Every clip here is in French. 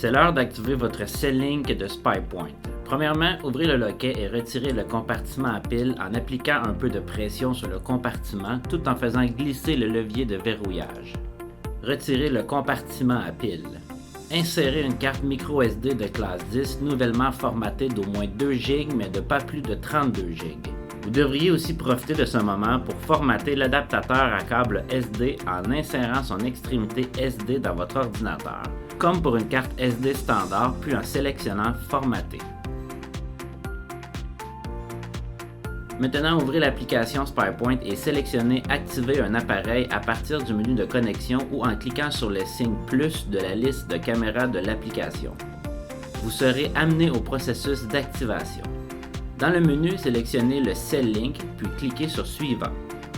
C'est l'heure d'activer votre SellLink de SpyPoint. Premièrement, ouvrez le loquet et retirez le compartiment à pile en appliquant un peu de pression sur le compartiment tout en faisant glisser le levier de verrouillage. Retirez le compartiment à pile. Insérez une carte microSD de classe 10 nouvellement formatée d'au moins 2 GB mais de pas plus de 32 GB. Vous devriez aussi profiter de ce moment pour formater l'adaptateur à câble SD en insérant son extrémité SD dans votre ordinateur, comme pour une carte SD standard, puis en sélectionnant Formater. Maintenant, ouvrez l'application SpyPoint et sélectionnez Activer un appareil à partir du menu de connexion ou en cliquant sur le signe plus de la liste de caméras de l'application. Vous serez amené au processus d'activation. Dans le menu, sélectionnez le SellLink puis cliquez sur Suivant.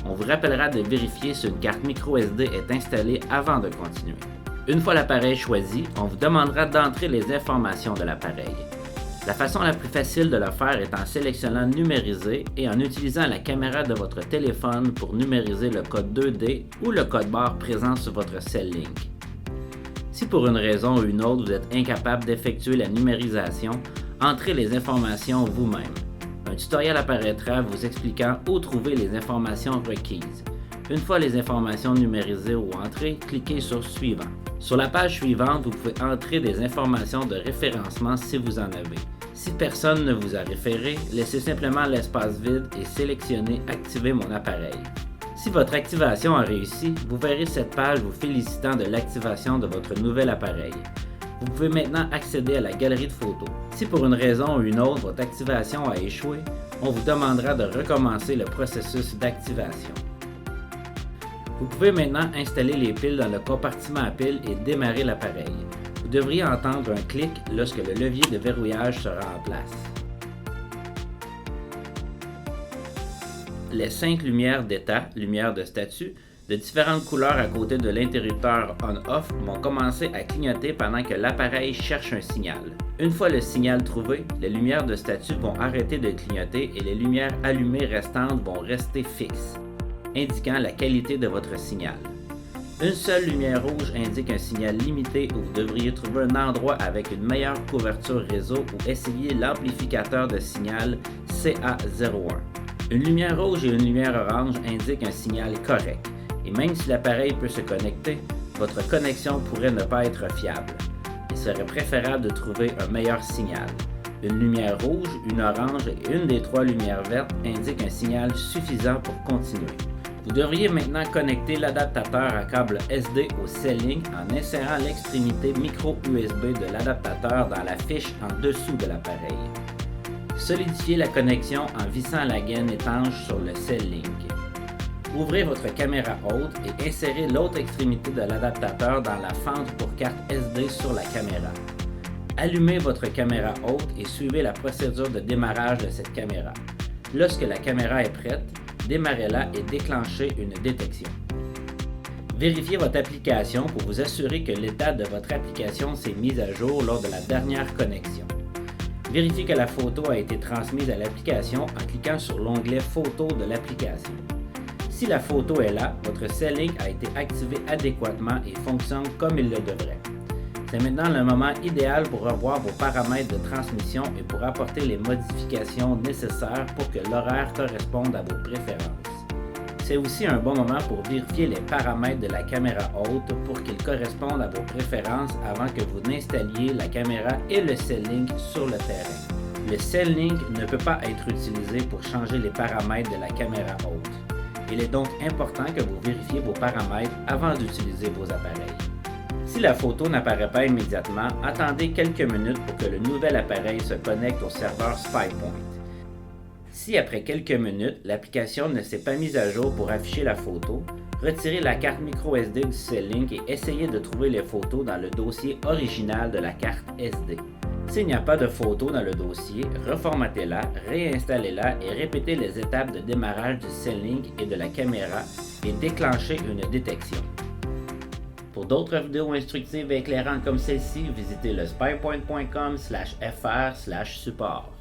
On vous rappellera de vérifier si une carte microSD est installée avant de continuer. Une fois l'appareil choisi, on vous demandera d'entrer les informations de l'appareil. La façon la plus facile de le faire est en sélectionnant Numériser et en utilisant la caméra de votre téléphone pour numériser le code 2D ou le code barre présent sur votre SellLink. Si pour une raison ou une autre vous êtes incapable d'effectuer la numérisation, entrez les informations vous-même. Un tutoriel apparaîtra vous expliquant où trouver les informations requises. Une fois les informations numérisées ou entrées, cliquez sur Suivant. Sur la page suivante, vous pouvez entrer des informations de référencement si vous en avez. Si personne ne vous a référé, laissez simplement l'espace vide et sélectionnez Activer mon appareil. Si votre activation a réussi, vous verrez cette page vous félicitant de l'activation de votre nouvel appareil. Vous pouvez maintenant accéder à la galerie de photos. Si pour une raison ou une autre votre activation a échoué, on vous demandera de recommencer le processus d'activation. Vous pouvez maintenant installer les piles dans le compartiment à piles et démarrer l'appareil. Vous devriez entendre un clic lorsque le levier de verrouillage sera en place. Les 5 lumières d'état, lumière de statut, de différentes couleurs à côté de l'interrupteur on-off vont commencer à clignoter pendant que l'appareil cherche un signal. Une fois le signal trouvé, les lumières de statut vont arrêter de clignoter et les lumières allumées restantes vont rester fixes, indiquant la qualité de votre signal. Une seule lumière rouge indique un signal limité où vous devriez trouver un endroit avec une meilleure couverture réseau ou essayer l'amplificateur de signal CA01. Une lumière rouge et une lumière orange indiquent un signal correct. Et même si l'appareil peut se connecter, votre connexion pourrait ne pas être fiable. Il serait préférable de trouver un meilleur signal. Une lumière rouge, une orange et une des 3 lumières vertes indiquent un signal suffisant pour continuer. Vous devriez maintenant connecter l'adaptateur à câble SD au SellLink en insérant l'extrémité micro USB de l'adaptateur dans la fiche en dessous de l'appareil. Solidifiez la connexion en vissant la gaine étanche sur le SellLink. Ouvrez votre caméra haute et insérez l'autre extrémité de l'adaptateur dans la fente pour carte SD sur la caméra. Allumez votre caméra haute et suivez la procédure de démarrage de cette caméra. Lorsque la caméra est prête, démarrez-la et déclenchez une détection. Vérifiez votre application pour vous assurer que l'état de votre application s'est mis à jour lors de la dernière connexion. Vérifiez que la photo a été transmise à l'application en cliquant sur l'onglet Photo de l'application. Si la photo est là, votre SellLink a été activé adéquatement et fonctionne comme il le devrait. C'est maintenant le moment idéal pour revoir vos paramètres de transmission et pour apporter les modifications nécessaires pour que l'horaire corresponde à vos préférences. C'est aussi un bon moment pour vérifier les paramètres de la caméra haute pour qu'ils correspondent à vos préférences avant que vous n'installiez la caméra et le SellLink sur le terrain. Le SellLink ne peut pas être utilisé pour changer les paramètres de la caméra haute. Il est donc important que vous vérifiez vos paramètres avant d'utiliser vos appareils. Si la photo n'apparaît pas immédiatement, attendez quelques minutes pour que le nouvel appareil se connecte au serveur SpyPoint. Si après quelques minutes, l'application ne s'est pas mise à jour pour afficher la photo, retirez la carte microSD du SellLink et essayez de trouver les photos dans le dossier original de la carte SD. S'il n'y a pas de photo dans le dossier, reformatez-la, réinstallez-la et répétez les étapes de démarrage du SellLink et de la caméra et déclenchez une détection. Pour d'autres vidéos instructives et éclairantes comme celle-ci, visitez le spypoint.com/fr/support.